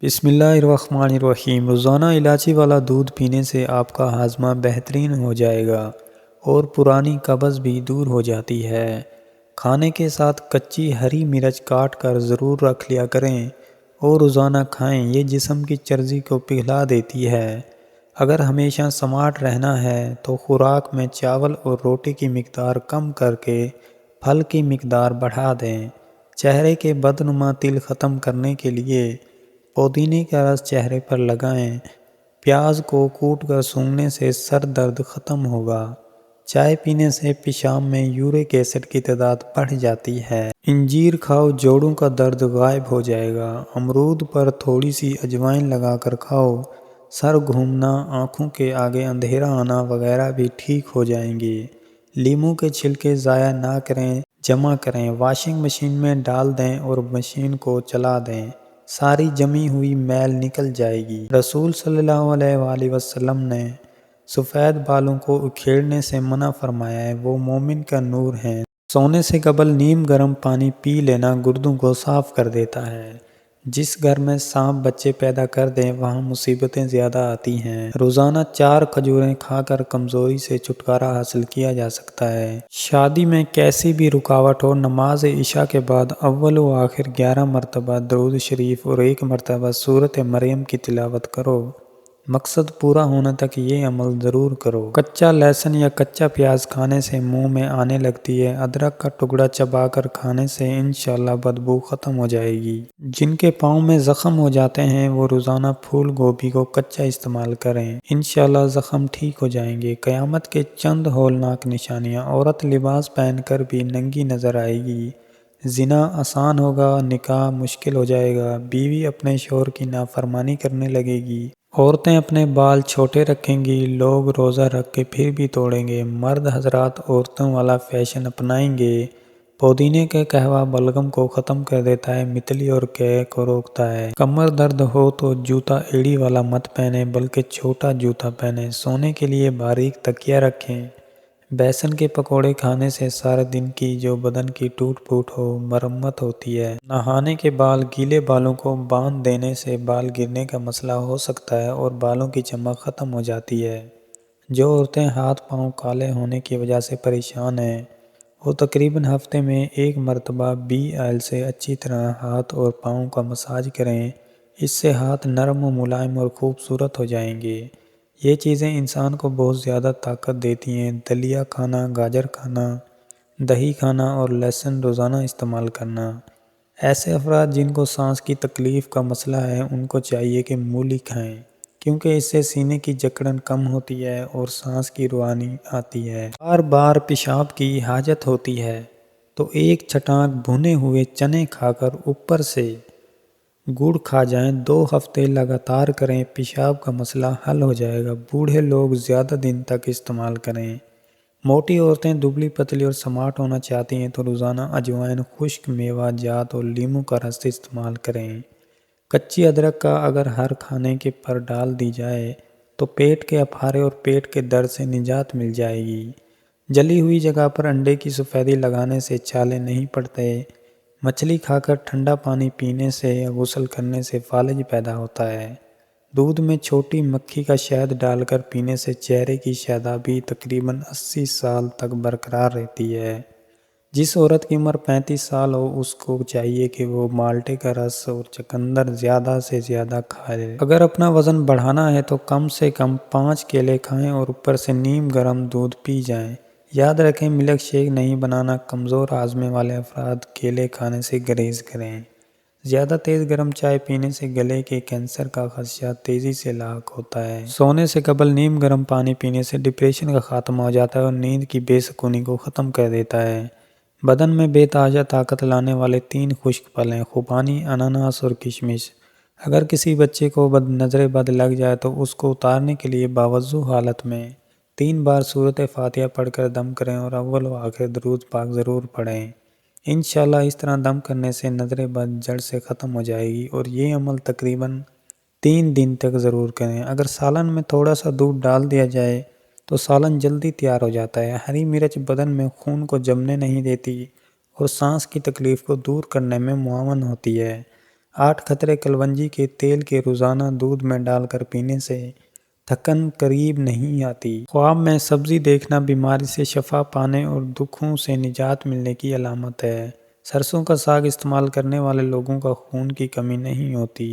بسم اللہ الرحمن الرحیم۔ روزانہ الائچی والا دودھ پینے سے آپ کا ہاضمہ بہترین ہو جائے گا اور پرانی قبض بھی دور ہو جاتی ہے۔ کھانے کے ساتھ کچی ہری مرچ کاٹ کر ضرور رکھ لیا کریں اور روزانہ کھائیں، یہ جسم کی چربی کو پگھلا دیتی ہے۔ اگر ہمیشہ سمارٹ رہنا ہے تو خوراک میں چاول اور روٹی کی مقدار کم کر کے پھل کی مقدار بڑھا دیں۔ چہرے کے بدنما تل ختم کرنے کے لیے پودینے کا رس چہرے پر لگائیں۔ پیاز کو کوٹ کر سونگھنے سے سر درد ختم ہوگا۔ چائے پینے سے پیشاب میں یورک ایسڈ کی تعداد بڑھ جاتی ہے۔ انجیر کھاؤ، جوڑوں کا درد غائب ہو جائے گا۔ امرود پر تھوڑی سی اجوائن لگا کر کھاؤ، سر گھومنا، آنکھوں کے آگے اندھیرا آنا وغیرہ بھی ٹھیک ہو جائیں گے۔ لیموں کے چھلکے ضائع نہ کریں، جمع کریں، واشنگ مشین میں ڈال دیں اور مشین کو چلا دیں، ساری جمی ہوئی میل نکل جائے گی۔ رسول صلی اللہ علیہ وآلہ وسلم نے سفید بالوں کو اکھیڑنے سے منع فرمایا ہے، وہ مومن کا نور ہیں۔ سونے سے قبل نیم گرم پانی پی لینا گردوں کو صاف کر دیتا ہے۔ جس گھر میں سانپ بچے پیدا کر دیں وہاں مصیبتیں زیادہ آتی ہیں۔ روزانہ 4 کھجوریں کھا کر کمزوری سے چھٹکارا حاصل کیا جا سکتا ہے۔ شادی میں کیسی بھی رکاوٹ ہو، نماز عشاء کے بعد اول و آخر 11 مرتبہ درود شریف اور 1 مرتبہ سورۃ مریم کی تلاوت کرو۔ مقصد پورا ہونے تک یہ عمل ضرور کرو۔ کچا لہسن یا کچا پیاز کھانے سے منہ میں آنے لگتی ہے، ادرک کا ٹکڑا چبا کر کھانے سے انشاءاللہ بدبو ختم ہو جائے گی۔ جن کے پاؤں میں زخم ہو جاتے ہیں وہ روزانہ پھول گوبھی کو کچا استعمال کریں، انشاءاللہ زخم ٹھیک ہو جائیں گے۔ قیامت کے چند ہولناک نشانیاں: عورت لباس پہن کر بھی ننگی نظر آئے گی، زنا آسان ہوگا، نکاح مشکل ہو جائے گا، بیوی اپنے شوہر کی نافرمانی کرنے لگے گی، عورتیں اپنے بال چھوٹے رکھیں گی، لوگ روزہ رکھ کے پھر بھی توڑیں گے، مرد حضرات عورتوں والا فیشن اپنائیں گے۔ پودینے کا قہوہ بلغم کو ختم کر دیتا ہے، متلی اور قے کو روکتا ہے۔ کمر درد ہو تو جوتا ایڑی والا مت پہنیں بلکہ چھوٹا جوتا پہنیں۔ سونے کے لیے باریک تکیہ رکھیں۔ بیسن کے پکوڑے کھانے سے سارے دن کی جو بدن کی ٹوٹ پھوٹ ہو مرمت ہوتی ہے۔ نہانے کے بعد گیلے بالوں کو باندھ دینے سے بال گرنے کا مسئلہ ہو سکتا ہے اور بالوں کی چمک ختم ہو جاتی ہے۔ جو عورتیں ہاتھ پاؤں کالے ہونے کی وجہ سے پریشان ہیں وہ تقریباً ہفتے میں 1 مرتبہ بی آئل سے اچھی طرح ہاتھ اور پاؤں کا مساج کریں، اس سے ہاتھ نرم و ملائم اور خوبصورت ہو جائیں گے۔ یہ چیزیں انسان کو بہت زیادہ طاقت دیتی ہیں۔ دلیا کھانا، گاجر کھانا، دہی کھانا اور لہسن روزانہ استعمال کرنا۔ ایسے افراد جن کو سانس کی تکلیف کا مسئلہ ہے ان کو چاہیے کہ مولی کھائیں، کیونکہ اس سے سینے کی جکڑن کم ہوتی ہے اور سانس کی روانی آتی ہے۔ بار بار پیشاب کی حاجت ہوتی ہے تو 1 چھٹانک بھنے ہوئے چنے کھا کر اوپر سے گڑ کھا جائیں، 2 ہفتے لگاتار کریں، پیشاب کا مسئلہ حل ہو جائے گا۔ بوڑھے لوگ زیادہ دن تک استعمال کریں۔ موٹی عورتیں دبلی پتلی اور سمارٹ ہونا چاہتی ہیں تو روزانہ اجوائن، خشک میوہ جات اور لیموں کا رس استعمال کریں۔ کچی ادرک کا اگر ہر کھانے کے پر ڈال دی جائے تو پیٹ کے اپہارے اور پیٹ کے درد سے نجات مل جائے گی۔ جلی ہوئی جگہ پر انڈے کی سفیدی لگانے سے چھالے نہیں پڑتے۔ مچھلی کھا کر ٹھنڈا پانی پینے سے یا غسل کرنے سے فالج پیدا ہوتا ہے۔ دودھ میں چھوٹی مکھی کا شہد ڈال کر پینے سے چہرے کی شادابی تقریباً 80 سال تک برقرار رہتی ہے۔ جس عورت کی عمر 35 سال ہو اس کو چاہیے کہ وہ مالٹے کا رس اور چقندر زیادہ سے زیادہ کھائے۔ اگر اپنا وزن بڑھانا ہے تو کم سے کم 5 کیلے کھائیں اور اوپر سے نیم گرم دودھ پی جائیں۔ یاد رکھیں ملک شیک نہیں بنانا، کمزور ہاضمے والے افراد کیلے کھانے سے گریز کریں۔ زیادہ تیز گرم چائے پینے سے گلے کے کینسر کا خدشہ تیزی سے لاحق ہوتا ہے۔ سونے سے قبل نیم گرم پانی پینے سے ڈپریشن کا خاتمہ ہو جاتا ہے اور نیند کی بے سکونی کو ختم کر دیتا ہے۔ بدن میں بے تحاشا طاقت لانے والے 3 خشک پھل ہیں: خوبانی، اناناس اور کشمش۔ اگر کسی بچے کو نظر بد لگ جائے تو اس کو اتارنے کے لیے باوضو حالت میں 3 بار سورۃ فاتحہ پڑھ کر دم کریں اور اول و آخر درود پاک ضرور پڑھیں۔ انشاءاللہ اس طرح دم کرنے سے نظر بد جڑ سے ختم ہو جائے گی اور یہ عمل تقریباً 3 دن تک ضرور کریں۔ اگر سالن میں تھوڑا سا دودھ ڈال دیا جائے تو سالن جلدی تیار ہو جاتا ہے۔ ہری مرچ بدن میں خون کو جمنے نہیں دیتی اور سانس کی تکلیف کو دور کرنے میں معاون ہوتی ہے۔ 8 قطرے کلونجی کے تیل کے روزانہ دودھ میں ڈال کر پینے سے تھکن قریب نہیں آتی۔ خواب میں سبزی دیکھنا بیماری سے شفا پانے اور دکھوں سے نجات ملنے کی علامت ہے۔ سرسوں کا ساگ استعمال کرنے والے لوگوں کا خون کی کمی نہیں ہوتی۔